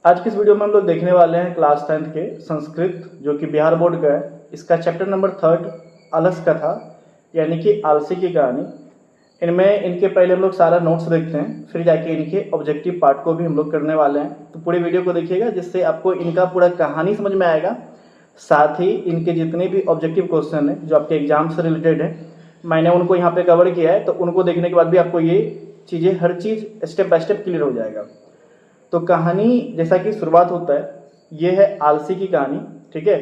आज की इस वीडियो में हम लोग देखने वाले हैं क्लास 10th के संस्कृत जो कि बिहार बोर्ड का है। इसका चैप्टर नंबर 3 अलस कथा यानी कि आलसी की कहानी। इनमें इनके पहले हम लोग सारा नोट्स देखते हैं, फिर जाके इनके ऑब्जेक्टिव पार्ट को भी हम लोग करने वाले हैं। तो पूरी वीडियो को देखिएगा जिससे आपको इनका पूरा कहानी समझ में आएगा। साथ ही इनके जितने भी ऑब्जेक्टिव क्वेश्चन हैं जो आपके एग्जाम से रिलेटेड है, मैंने उनको यहाँ पे कवर किया है। तो उनको देखने के बाद भी आपको ये चीज़ें हर चीज़ स्टेप बाय स्टेप क्लियर हो जाएगा। तो कहानी जैसा कि शुरुआत होता है, ये है आलसी की कहानी, ठीक है।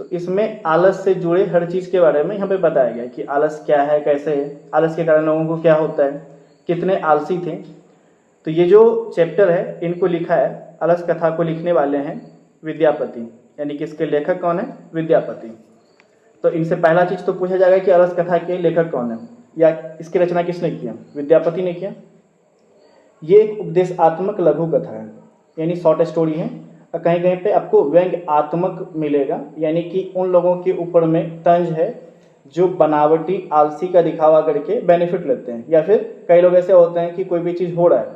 तो इसमें आलस से जुड़े हर चीज़ के बारे में यहाँ पे बताया गया कि आलस क्या है, कैसे है, आलस के कारण लोगों को क्या होता है, कितने आलसी थे। तो ये जो चैप्टर है इनको लिखा है, अलस कथा को लिखने वाले हैं विद्यापति, यानी कि इसके लेखक कौन है, विद्यापति। तो इनसे पहला चीज़ तो पूछा जाएगा कि अलस कथा के लेखक कौन है या इसकी रचना किसने किया, विद्यापति ने किया। ये एक उपदेशात्मक लघु कथा है, यानी शॉर्ट स्टोरी है। और कहीं कहीं पे आपको व्यंग्यात्मक मिलेगा, यानी कि उन लोगों के ऊपर में तंज है जो बनावटी आलसी का दिखावा करके बेनिफिट लेते हैं। या फिर कई लोग ऐसे होते हैं कि कोई भी चीज़ हो रहा है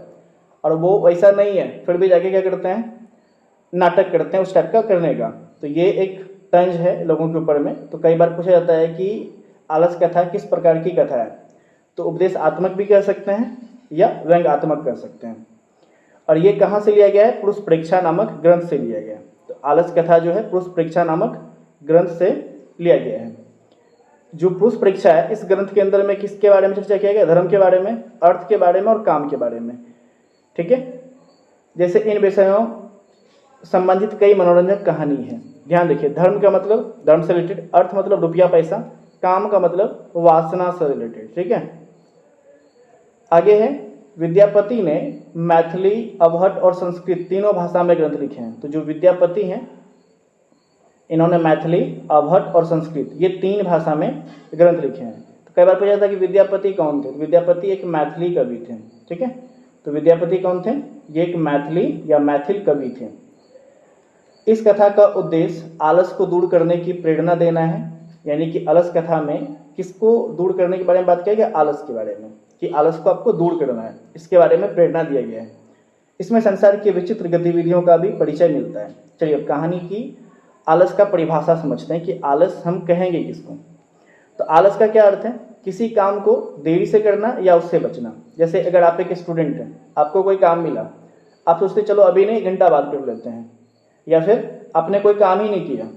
और वो वैसा नहीं है, फिर भी जाके क्या करते हैं, नाटक करते हैं उस टाइप का करने का। तो ये एक तंज है लोगों के ऊपर में। तो कई बार पूछा जाता है कि आलस कथा किस प्रकार की कथा है, तो उपदेशात्मक भी कह सकते हैं या व्यंग्यात्मक कर सकते हैं। और ये कहाँ से लिया गया है, पुरुष परीक्षा नामक ग्रंथ से लिया गया है। तो आलस कथा जो है पुरुष परीक्षा नामक ग्रंथ से लिया गया है। जो पुरुष परीक्षा है, इस ग्रंथ के अंदर में किसके बारे में चर्चा किया गया, धर्म के बारे में, अर्थ के बारे में और काम के बारे में, ठीक है। जैसे इन विषयों संबंधित कई मनोरंजक कहानी है। ध्यान देखिए, धर्म का मतलब धर्म से रिलेटेड, अर्थ मतलब रुपया पैसा, काम का मतलब वासना से रिलेटेड, ठीक है। आगे है, विद्यापति ने मैथिली, अवहट और संस्कृत तीनों भाषा में ग्रंथ लिखे हैं। तो जो विद्यापति हैं इन्होंने मैथिली, अवहट और संस्कृत ये 3 भाषा में ग्रंथ लिखे हैं। तो कई बार पूछा जाता है कि विद्यापति कौन थे, तो विद्यापति एक मैथिली कवि थे, ठीक है। तो विद्यापति कौन थे, ये एक मैथिली या मैथिल कवि थे। इस कथा का उद्देश्य आलस को दूर करने की प्रेरणा देना है, यानी कि अलस कथा में किसको दूर करने के बारे में बात किया गया, आलस के बारे में, कि आलस को आपको दूर करना है, इसके बारे में प्रेरणा दिया गया है। इसमें संसार की विचित्र गतिविधियों का भी परिचय मिलता है। चलिए अब कहानी की आलस का परिभाषा समझते हैं कि आलस हम कहेंगे किसको। तो आलस का क्या अर्थ है, किसी काम को देरी से करना या उससे बचना। जैसे अगर आप एक स्टूडेंट हैं, आपको कोई काम मिला, आप सोचते चलो अभी नहीं, घंटा बाद कर लेते हैं। या फिर आपने कोई काम ही नहीं किया,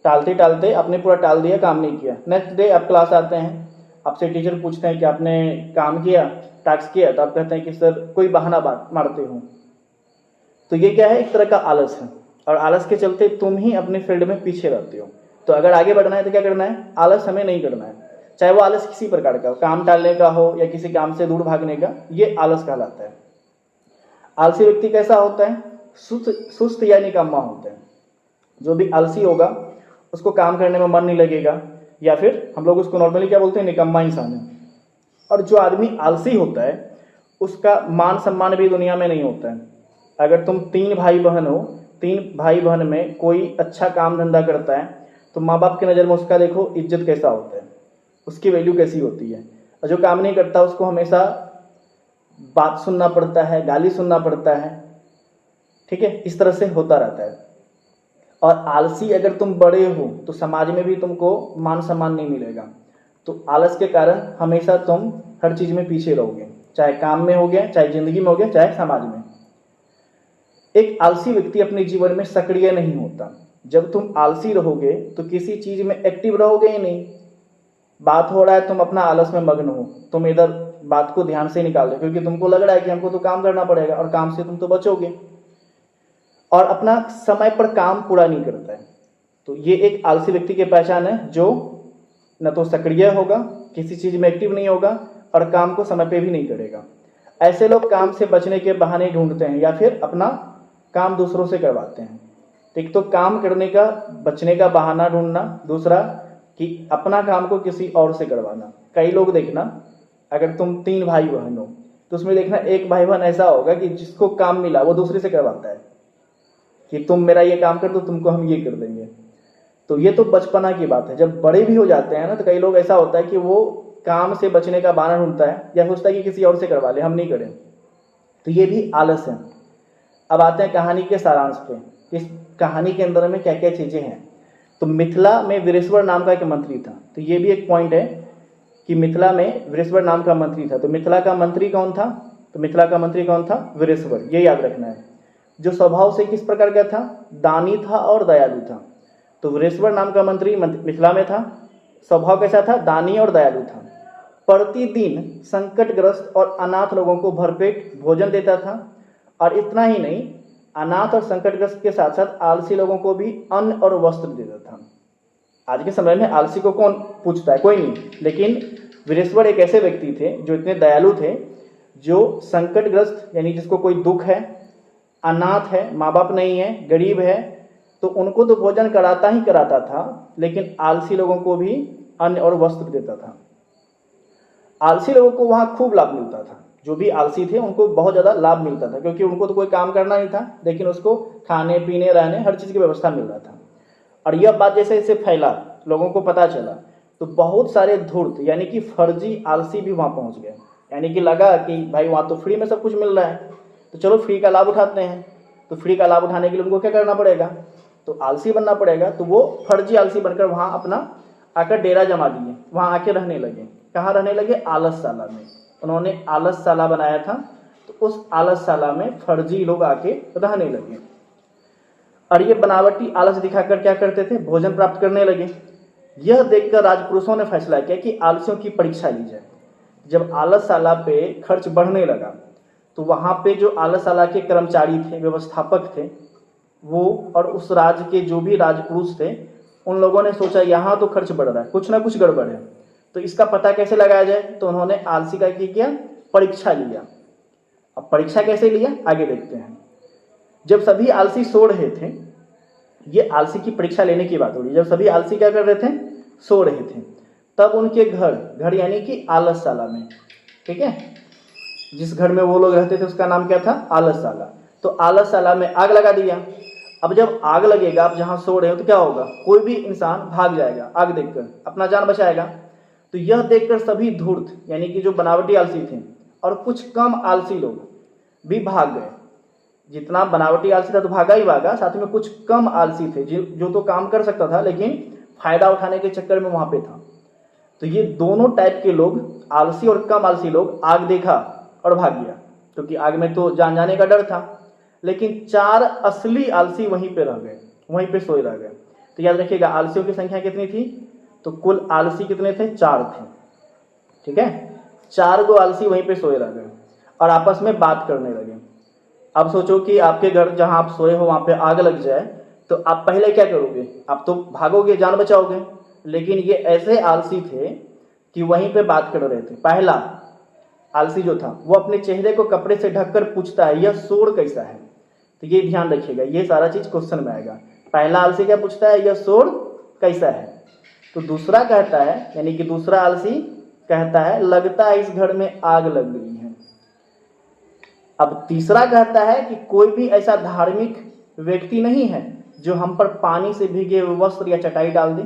टालते टालते आपने पूरा टाल दिया, काम नहीं किया। नेक्स्ट डे आप क्लास आते हैं, आपसे टीचर पूछते हैं कि आपने काम किया, टास्क किया, तो आप कहते हैं कि सर कोई बहाना मारते हो। तो ये क्या है, एक तरह का आलस है। और आलस के चलते तुम ही अपने फील्ड में पीछे रहते हो। तो अगर आगे बढ़ना है तो क्या करना है, आलस हमें नहीं करना है। चाहे वो आलस किसी प्रकार का हो, काम टालने का हो या किसी काम से दूर भागने का, ये आलस कहलाता है। आलसी व्यक्ति कैसा होता है, सुस्त या निकम्मा होता है। जो भी आलसी होगा उसको काम करने में मन नहीं लगेगा, या फिर हम लोग उसको नॉर्मली क्या बोलते हैं, निकम्मा इंसान है। और जो आदमी आलसी होता है उसका मान सम्मान भी दुनिया में नहीं होता है। अगर तुम 3 भाई बहन हो, 3 भाई बहन में कोई अच्छा काम धंधा करता है तो माँ बाप की नज़र में उसका देखो इज्जत कैसा होता है, उसकी वैल्यू कैसी होती है। और जो काम नहीं करता उसको हमेशा बात सुनना पड़ता है, गाली सुनना पड़ता है, ठीक है। इस तरह से होता रहता है। और आलसी अगर तुम बड़े हो तो समाज में भी तुमको मान सम्मान नहीं मिलेगा। तो आलस के कारण हमेशा तुम हर चीज में पीछे रहोगे, चाहे काम में हो गया, चाहे जिंदगी में हो गया, चाहे समाज में। एक आलसी व्यक्ति अपने जीवन में सक्रिय नहीं होता। जब तुम आलसी रहोगे तो किसी चीज में एक्टिव रहोगे ही नहीं। बात हो रहा है, तुम अपना आलस में मग्न हो, तुम इधर बात को ध्यान से निकाल दो, क्योंकि तुमको लग रहा है कि हमको तो काम करना पड़ेगा, और काम से तुम तो बचोगे। और अपना समय पर काम पूरा नहीं करता है। तो ये एक आलसी व्यक्ति की पहचान है, जो न तो सक्रिय होगा, किसी चीज में एक्टिव नहीं होगा, और काम को समय पे भी नहीं करेगा। ऐसे लोग काम से बचने के बहाने ढूंढते हैं या फिर अपना काम दूसरों से करवाते हैं। एक तो काम करने का बचने का बहाना ढूंढना, दूसरा कि अपना काम को किसी और से करवाना। कई लोग देखना, अगर तुम 3 भाई बहन हो तो उसमें देखना एक भाई बहन ऐसा होगा कि जिसको काम मिला वो दूसरे से करवाता है कि तुम मेरा ये काम कर दो, तुमको हम ये कर देंगे। तो ये तो बचपना की बात है। जब बड़े भी हो जाते हैं ना, तो कई लोग ऐसा होता है कि वो काम से बचने का बहाना ढूंढता है या सोचता है कि किसी और से करवा ले, हम नहीं करें। तो ये भी आलस है। अब आते हैं कहानी के सारांश पे। इस कहानी के अंदर में क्या क्या चीज़ें हैं। तो मिथिला में वीरेश्वर नाम का एक मंत्री था। तो ये भी एक पॉइंट है कि मिथिला में वीरेश्वर नाम का मंत्री था। तो मिथिला का मंत्री कौन था? तो मिथिला का मंत्री कौन था? वीरेश्वर। ये याद रखना है। जो स्वभाव से किस प्रकार का था? दानी था और दयालु था। तो वीरेश्वर नाम का मंत्री मिथिला में था। स्वभाव कैसा था? दानी और दयालु था। प्रतिदिन संकटग्रस्त और अनाथ लोगों को भरपेट भोजन देता था। और इतना ही नहीं, अनाथ और संकटग्रस्त के साथ साथ आलसी लोगों को भी अन्न और वस्त्र देता था। आज के समय में आलसी को कौन पूछता है? कोई नहीं। लेकिन वीरेश्वर एक ऐसे व्यक्ति थे जो इतने दयालु थे, जो संकटग्रस्त यानी जिसको कोई दुख है, अनाथ है, माँ बाप नहीं है, गरीब है, तो उनको तो भोजन कराता ही कराता था, लेकिन आलसी लोगों को भी अन्न और वस्त्र देता था। आलसी लोगों को वहाँ खूब लाभ मिलता था। जो भी आलसी थे उनको बहुत ज़्यादा लाभ मिलता था, क्योंकि उनको तो कोई काम करना नहीं था, लेकिन उसको खाने पीने रहने हर चीज़ की व्यवस्था मिल रहा था। और यह बात जैसे जैसे फैला, लोगों को पता चला, तो बहुत सारे धूर्त यानी कि फर्जी आलसी भी वहाँ पहुँच गए। यानी कि लगा कि भाई वहाँ तो फ्री में सब कुछ मिल रहा है, तो चलो फ्री का लाभ उठाते हैं। तो फ्री का लाभ उठाने के लिए उनको क्या करना पड़ेगा? तो आलसी बनना पड़ेगा। तो वो फर्जी आलसी बनकर वहाँ अपना आकर डेरा जमा दिए, वहाँ आके रहने लगे। कहाँ रहने लगे? आलसशाला में। उन्होंने आलसशाला बनाया था, तो उस आलसशाला में फर्जी लोग आके रहने लगे। और ये बनावटी आलस दिखाकर क्या करते थे? भोजन प्राप्त करने लगे। यह देखकर राजपुरुषों ने फैसला किया कि आलसियों की परीक्षा ली जाए। जब आलसशाला पे खर्च बढ़ने लगा, तो वहाँ पे जो आलसशाला के कर्मचारी थे, व्यवस्थापक थे, वो और उस राज्य के जो भी राजपुरुष थे, उन लोगों ने सोचा यहाँ तो खर्च बढ़ रहा है, कुछ ना कुछ गड़बड़ है, तो इसका पता कैसे लगाया जाए। तो उन्होंने आलसी का किया, परीक्षा लिया। अब परीक्षा कैसे लिया आगे देखते हैं। जब सभी आलसी सो रहे थे, ये आलसी की परीक्षा लेने की बात हो रही है, जब सभी आलसी क्या कर रहे थे? सो रहे थे, तब उनके घर यानी कि आलसशाला में, ठीक है, जिस घर में वो लोग रहते थे उसका नाम क्या था? आलसशाला। तो आलसशाला में आग लगा दिया। अब जब आग लगेगा, आप जहाँ सो रहे हो, तो क्या होगा? कोई भी इंसान भाग जाएगा आग देखकर, अपना जान बचाएगा। तो यह देखकर सभी धूर्त यानी कि जो बनावटी आलसी थे और कुछ कम आलसी लोग भी भाग गए। जितना बनावटी आलसी था तो भागा ही भागा, साथ में कुछ कम आलसी थे जो तो काम कर सकता था, लेकिन फायदा उठाने के चक्कर में वहां पे था। तो ये दोनों टाइप के लोग, आलसी और कम आलसी लोग, आग देखा और भाग गया, क्योंकि आग में तो जान जाने का डर था। लेकिन 4 असली आलसी वहीं पे रह गए, वहीं पे सोए रह गए। तो याद रखिएगा, आलसियों की संख्या कितनी थी? तो कुल आलसी कितने थे? 4 थे, ठीक है। 4 गो आलसी वहीं पे सोए रह गए और आपस में बात करने लगे। अब सोचो कि आपके घर जहां आप सोए हो वहां पे आग लग जाए, तो आप पहले क्या करोगे? आप तो भागोगे, जान बचाओगे। लेकिन ये ऐसे आलसी थे कि वहीं पे बात कर रहे थे। पहला आलसी जो था वो अपने चेहरे को कपड़े से ढककर पूछता है, यह शोर कैसा है? तो ये ध्यान रखिएगा, ये सारा चीज क्वेश्चन में आएगा। पहला आलसी क्या पूछता है? यह शोर कैसा है? तो दूसरा कहता है, यानी कि दूसरा आलसी कहता है, लगता है इस घर में आग लग गई है। अब तीसरा कहता है कि कोई भी ऐसा धार्मिक व्यक्ति नहीं है जो हम पर पानी से भीगे हुए वस्त्र या चटाई डाल दे।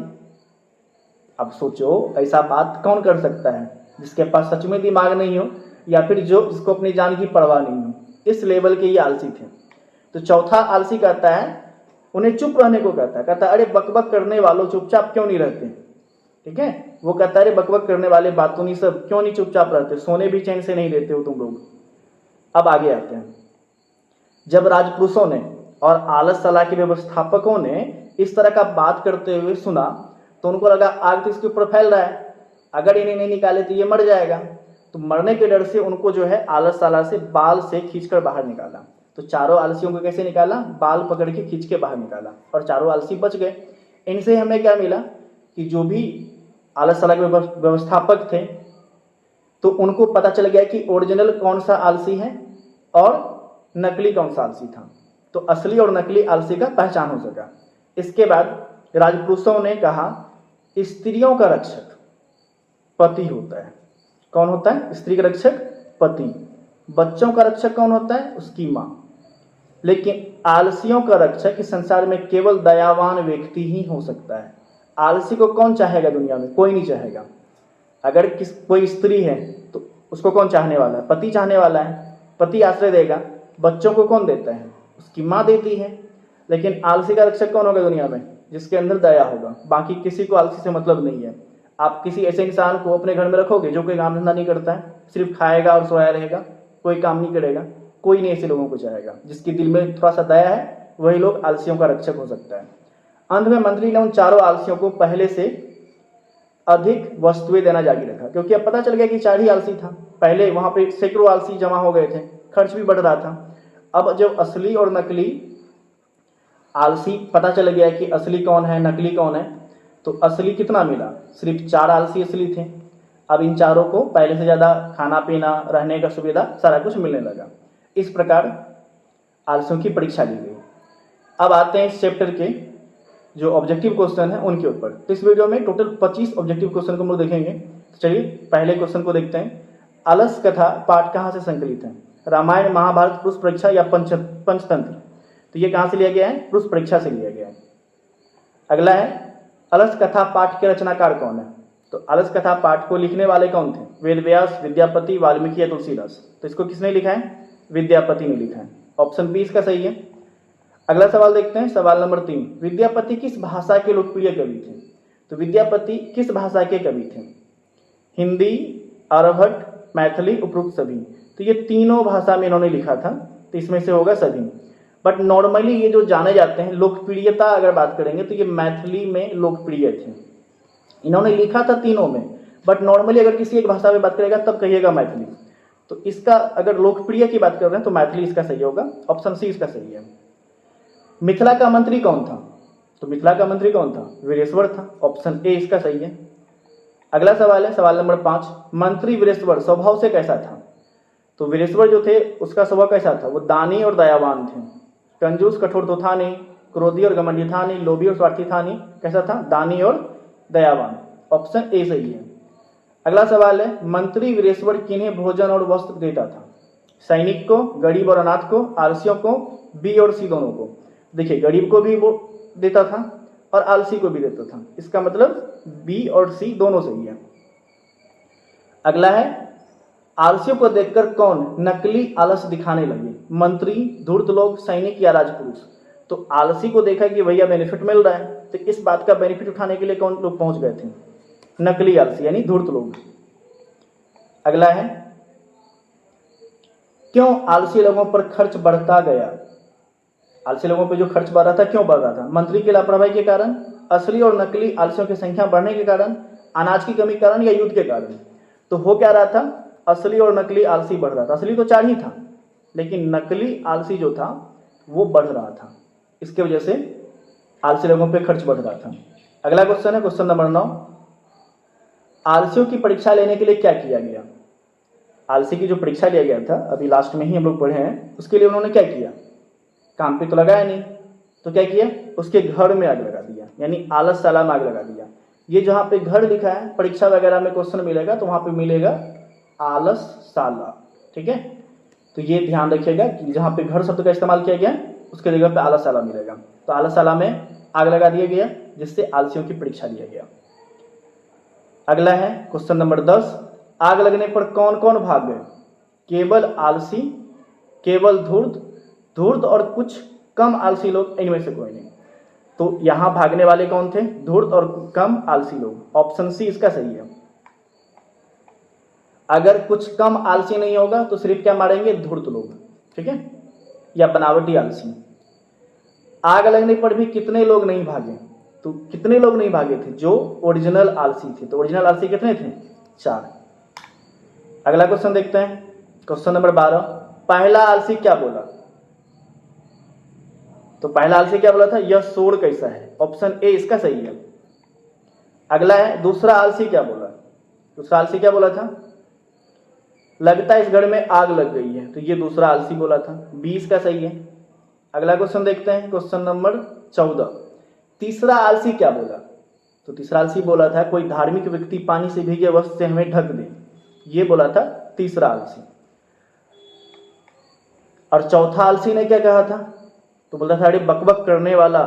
अब सोचो, ऐसा बात कौन कर सकता है जिसके पास सच में दिमाग नहीं हो, या फिर जिसको अपनी जान की परवाह नहीं हो। इस लेवल के ये आलसी थे। तो चौथा आलसी कहता है, उन्हें चुप रहने को कहता है अरे बकबक करने वालों, चुपचाप क्यों नहीं रहते? ठीक है, वो कहता है अरे बकबक करने वाले, बातों नहीं सब, क्यों नहीं चुपचाप रहते? सोने भी चैन से नहीं देते हो तुम लोग। अब आगे आते हैं। जब राजपुरुषों ने और आलसशाला के व्यवस्थापकों ने इस तरह का बात करते हुए सुना, तो उनको लगा आग तो इसके ऊपर फैल रहा है, अगर इन्हें नहीं निकाले तो ये मर जाएगा। तो मरने के डर से उनको जो है आलसशाला से बाल से खींचकर बाहर निकाला। तो चारों आलसियों को कैसे निकाला? बाल पकड़ के खींच के बाहर निकाला, और चारों आलसी बच गए। इनसे हमें क्या मिला कि जो भी आलसशाला के व्यवस्थापक थे, तो उनको पता चल गया कि ओरिजिनल कौन सा आलसी है और नकली कौन सा आलसी था। तो असली और नकली आलसी का पहचान हो सका। इसके बाद राजपुरुषों ने कहा, स्त्रियों का रक्षक पति होता है। कौन होता है? स्त्री का रक्षक पति। बच्चों का रक्षक कौन होता है? उसकी माँ। लेकिन आलसियों का रक्षक इस संसार में केवल दयावान व्यक्ति ही हो सकता है। आलसी को कौन चाहेगा दुनिया में? कोई नहीं चाहेगा। अगर कोई स्त्री है तो उसको कौन चाहने वाला है? पति चाहने वाला है। पति आश्रय देगा। बच्चों को कौन देता है? उसकी माँ देती है। लेकिन आलसी का रक्षक कौन होगा दुनिया में? जिसके अंदर दया होगा। बाकी किसी को आलसी से मतलब नहीं है। आप किसी ऐसे इंसान को अपने घर में रखोगे जो कोई काम धंधा नहीं करता है, सिर्फ खाएगा और सोया रहेगा, कोई काम नहीं करेगा, कोई नहीं ऐसे लोगों को चाहेगा। जिसके दिल में थोड़ा सा दया है वही लोग आलसियों का रक्षक हो सकता है। अंत में मंत्री ने उन चारों आलसियों को पहले से अधिक वस्तुएं देना जारी रखा, क्योंकि अब पता चल गया कि 4 ही आलसी था। पहले वहां पे सैकड़ों आलसी जमा हो गए थे, खर्च भी बढ़ रहा था। अब जब असली और नकली आलसी पता चल गया कि असली कौन है नकली कौन है, तो असली कितना मिला? सिर्फ 4 आलसी असली थे। अब इन चारों को पहले से ज्यादा खाना पीना रहने का सुविधा सारा कुछ मिलने लगा। इस प्रकार आलसियों की परीक्षा ली गई। अब आते हैं इस चैप्टर के जो ऑब्जेक्टिव क्वेश्चन है उनके ऊपर। तो इस वीडियो में टोटल 25 ऑब्जेक्टिव क्वेश्चन को हम लोग देखेंगे। तो चलिए पहले क्वेश्चन को देखते हैं। अलस कथा पाठ कहाँ से संकलित है? रामायण, महाभारत, पुरुष परीक्षा या पंचतंत्र? तो ये कहाँ से लिया गया है? पुरुष परीक्षा से लिया गया है। अगला है अलस कथा पाठ के रचनाकार कौन है? तो अलस कथा पाठ को लिखने वाले कौन थे? वेद व्यास, विद्यापति, वाल्मीकि या तुलसीदास? तो इसको किसने लिखा है? विद्यापति ने लिखा है। ऑप्शन बी इसका सही है। अगला सवाल देखते हैं, सवाल नंबर 3। विद्यापति किस भाषा के लोकप्रिय कवि थे? तो विद्यापति किस भाषा के कवि थे? हिंदी, आर्यभट्ट, मैथिली, उपरोक्त सभी? तो ये तीनों भाषा में इन्होंने लिखा था, तो इसमें से होगा सभी। बट नॉर्मली ये जो जाने जाते हैं, लोकप्रियता अगर बात करेंगे तो ये मैथिली में लोकप्रिय थे। इन्होंने लिखा था तीनों में, बट नॉर्मली अगर किसी एक भाषा में बात करेगा तब कहिएगा मैथिली। तो इसका अगर लोकप्रिय की बात कर रहे हैं तो मैथिली इसका सही होगा। ऑप्शन सी इसका सही है। मिथिला का मंत्री कौन था? तो मिथिला का मंत्री कौन था? वीरेश्वर था। ऑप्शन ए इसका सही है। अगला सवाल है सवाल नंबर 5। मंत्री वीरेश्वर स्वभाव से कैसा था? तो वीरेश्वर जो थे उसका स्वभाव कैसा था? वो दानी और दयावान थे। कंजूस कठोर तो था नहीं, क्रोधी और घमंडी था नहीं, लोभी और स्वार्थी था नहीं। कैसा था? दानी और दयावान। ऑप्शन ए सही है। अगला सवाल है मंत्री वीरेश्वर किन्हें भोजन और वस्त्र देता था? सैनिक को, गरीब और अनाथ को, आलसियों को, बी और सी दोनों को? देखिए गरीब को भी वो देता था और आलसी को भी देता था। इसका मतलब बी और सी दोनों सही है। अगला है आलसियों को देखकर कौन नकली आलस दिखाने लगे? मंत्री, धूर्त लोग, सैनिक या राजपुरुष? तो आलसी को देखा कि भैया बेनिफिट मिल रहा है, तो इस बात का बेनिफिट उठाने के लिए कौन लोग पहुंच गए थे? नकली आलसी यानी धूर्त लोग। अगला है क्यों आलसी लोगों पर खर्च बढ़ता गया? आलसी लोगों पर जो खर्च बढ़ रहा था क्यों बढ़ रहा था? मंत्री की लापरवाही के कारण, असली और नकली आलसियों की संख्या बढ़ने के कारण, अनाज की कमी के कारण या युद्ध के कारण? तो हो क्या रहा था? असली और नकली आलसी बढ़ रहा था। असली तो 4 ही था, लेकिन नकली आलसी जो था वो बढ़ रहा था। इसके वजह से आलसी लोगों पे खर्च बढ़ रहा था। अगला क्वेश्चन है क्वेश्चन नंबर 9। आलसियों की परीक्षा लेने के लिए क्या किया गया? आलसी की जो परीक्षा लिया गया था अभी लास्ट में ही हम लोग पढ़े हैं, उसके लिए उन्होंने क्या किया? काम पे तो लगाया नहीं, तो क्या किया? उसके घर में आग लगा दिया, यानी आलसशाला में आग लगा दिया। ये जहाँ पे घर लिखा है परीक्षा वगैरह में क्वेश्चन मिलेगा तो वहाँ पे मिलेगा आलसशाला। ठीक है, तो ये ध्यान रखिएगा कि जहाँ पे घर शब्द का इस्तेमाल किया गया उसके जगह पे आलसशाला मिलेगा। तो आलसशाला में आग लगा दिया गया जिससे आलसियों की परीक्षा लिया गया। अगला है क्वेश्चन नंबर 10। आग लगने पर कौन कौन भाग गए? केवल आलसी, केवल धूर्त और कुछ कम आलसी लोग, इनमें से कोई नहीं। तो यहां भागने वाले कौन थे? धूर्त और कम आलसी लोग। ऑप्शन सी इसका सही है। अगर कुछ कम आलसी नहीं होगा तो सिर्फ क्या मारेंगे? धूर्त लोग। ठीक है, या बनावटी आलसी। आग लगने पर भी कितने लोग नहीं भागे? तो कितने लोग नहीं भागे थे? जो ओरिजिनल आलसी थे। तो ओरिजिनल आलसी कितने थे? 4। अगला क्वेश्चन देखते हैं क्वेश्चन नंबर 12। पहला आलसी क्या बोला? तो पहला आलसी क्या बोला था? यह शोर कैसा है? ऑप्शन ए इसका सही है। अगला है दूसरा आलसी क्या बोला? दूसरा आलसी क्या बोला था? लगता है इस घर में आग लग गई है। तो ये दूसरा आलसी बोला था, बी इसका सही है। अगला क्वेश्चन देखते हैं क्वेश्चन नंबर 14। तीसरा आलसी क्या बोला? तो तीसरा आलसी बोला था कोई धार्मिक व्यक्ति पानी से भीगे वस्त्र से हमें ढक दे। ये बोला था तीसरा आलसी। और चौथा आलसी ने क्या कहा था? तो बोलता था अरे बकबक करने वाला,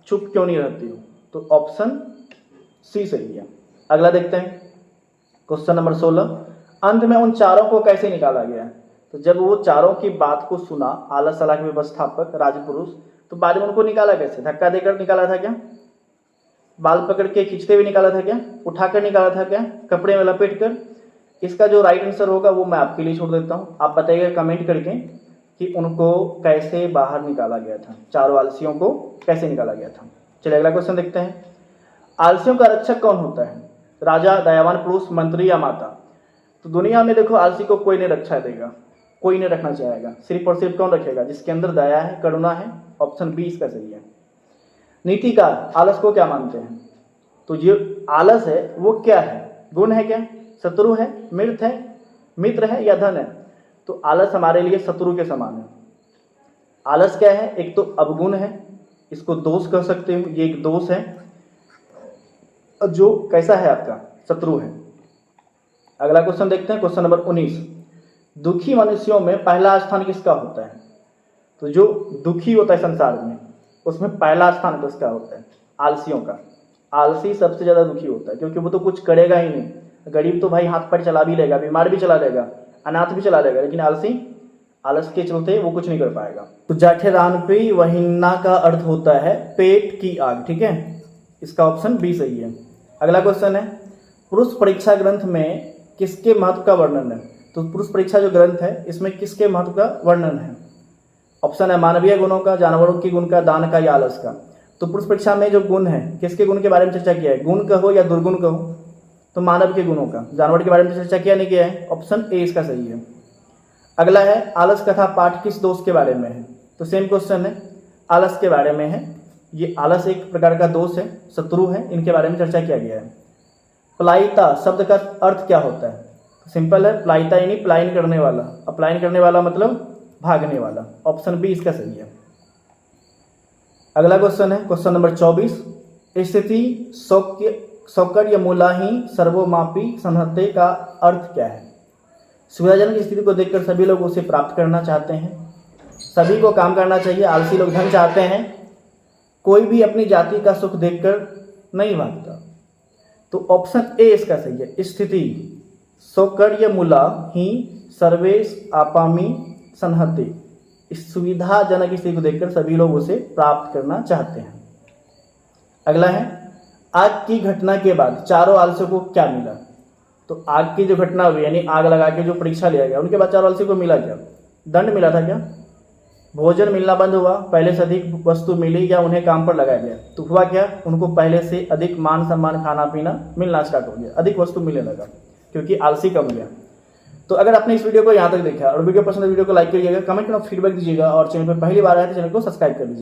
चुप क्यों नहीं रहती हो? तो ऑप्शन सी सही है। अगला देखते हैं क्वेश्चन नंबर 16। अंत में उन चारों को कैसे निकाला गया? तो जब वो चारों की बात को सुना आलस सलाह के व्यवस्थापक राजपुरुष, तो बाद में उनको निकाला कैसे? धक्का देकर निकाला था क्या? बाल पकड़ के खींचते हुए निकाला था क्या? उठाकर निकाला था क्या? कपड़े में लपेट कर? इसका जो राइट आंसर होगा वो मैं आपके लिए छोड़ देता हूँ। आप बताइएगा कमेंट करके कि उनको कैसे बाहर निकाला गया था, चारों आलसियों को कैसे निकाला गया था। चलिए अगला क्वेश्चन देखते हैं। आलसियों का रक्षक कौन होता है? राजा, दयावान पुरुष, मंत्री या माता? तो दुनिया में देखो आलसी को कोई नहीं रक्षा देगा, कोई नहीं रखना चाहेगा। सिर्फ और सिर्फ कौन रखेगा? जिसके अंदर दया है, करुणा है। ऑप्शन बी इसका सही है। नीतिकार आलस को क्या मानते हैं? तो जो आलस है वो क्या है? गुण है क्या? शत्रु है? मित्र है या धन है? तो आलस हमारे लिए शत्रु के समान है। आलस क्या है? एक तो अवगुण है, इसको दोष कह सकते हो, ये एक दोष है जो कैसा है आपका? शत्रु है। अगला क्वेश्चन देखते हैं, क्वेश्चन नंबर 19। दुखी मनुष्यों में पहला स्थान किसका होता है? तो जो दुखी होता है संसार में उसमें पहला स्थान किसका होता है? आलसियों का। आलसी सबसे ज्यादा दुखी होता है क्योंकि वो तो कुछ करेगा ही नहीं। गरीब तो भाई हाथ पैर चला भी लेगा, बीमार भी चला लेगा, अनाथ भी चला लेगा, लेकिन आलसी आलस के चलते वो कुछ नहीं कर पाएगा। तो जाठेरानपी वहिन्ना का अर्थ होता है पेट की आग। ठीक है, इसका ऑप्शन बी सही है। अगला क्वेश्चन है, पुरुष परीक्षा ग्रंथ में किसके महत्व का वर्णन है? तो पुरुष परीक्षा जो ग्रंथ है इसमें किसके महत्व का वर्णन है? ऑप्शन है मानवीय गुणों का, जानवरों के गुण का, दान का या आलस का। तो पुरुष परीक्षा में जो गुण है किसके गुण के बारे में चर्चा किया है? गुण कहो या दुर्गुण कहो? तो मानव के गुणों का। जानवर के बारे में चर्चा किया नहीं किया है? ऑप्शन ए इसका सही है। अगला है, आलस कथा पाठ किस दोष के बारे में है? तो सेम क्वेश्चन है, आलस के बारे में है। ये आलस एक प्रकार का दोष है, शत्रु है, इनके बारे में चर्चा किया गया है। प्लायिता शब्द का अर्थ क्या होता है? सिंपल है, प्लायिता यानी पलायन करने वाला। अपलायन करने वाला मतलब भागने वाला। ऑप्शन बी इसका सही है। अगला क्वेश्चन है, क्वेश्चन नंबर 24। स्थिति सौकर्य मूलाही सर्वमापी संहते का अर्थ क्या है? सुविधाजनक स्थिति को देखकर सभी लोग उसे प्राप्त करना चाहते हैं, सभी को काम करना चाहिए, आलसी लोग धन चाहते हैं, कोई भी अपनी जाति का सुख देखकर नहीं भागता। तो ऑप्शन ए इसका सही है। स्थिति सौकर्य मूला ही सर्वेश आपामी संहते। इस सुविधाजनक स्थिति को देखकर सभी लोग उसे प्राप्त करना चाहते हैं। अगला है, आग की घटना के बाद चारों आलसियों को क्या मिला? तो आग की जो घटना हुई यानी आग लगा के जो परीक्षा लिया गया उनके बाद चारों आलसियों को मिला क्या? दंड मिला था क्या? भोजन मिलना बंद हुआ, पहले से अधिक वस्तु मिली या उन्हें काम पर लगाया गया? तो हुआ क्या? उनको पहले से अधिक मान सम्मान, खाना पीना मिलना स्टार्ट हो गया, अधिक वस्तु मिलने लगा क्योंकि आलसी कम गया। तो अगर आपने इस वीडियो को यहाँ तक देखा और वीडियो पसंद है वीडियो को लाइक करिएगा, कमेंट में फीडबैक दीजिएगा और चैनल पर पहली बार आए तो चैनल को सब्सक्राइब कर लीजिए।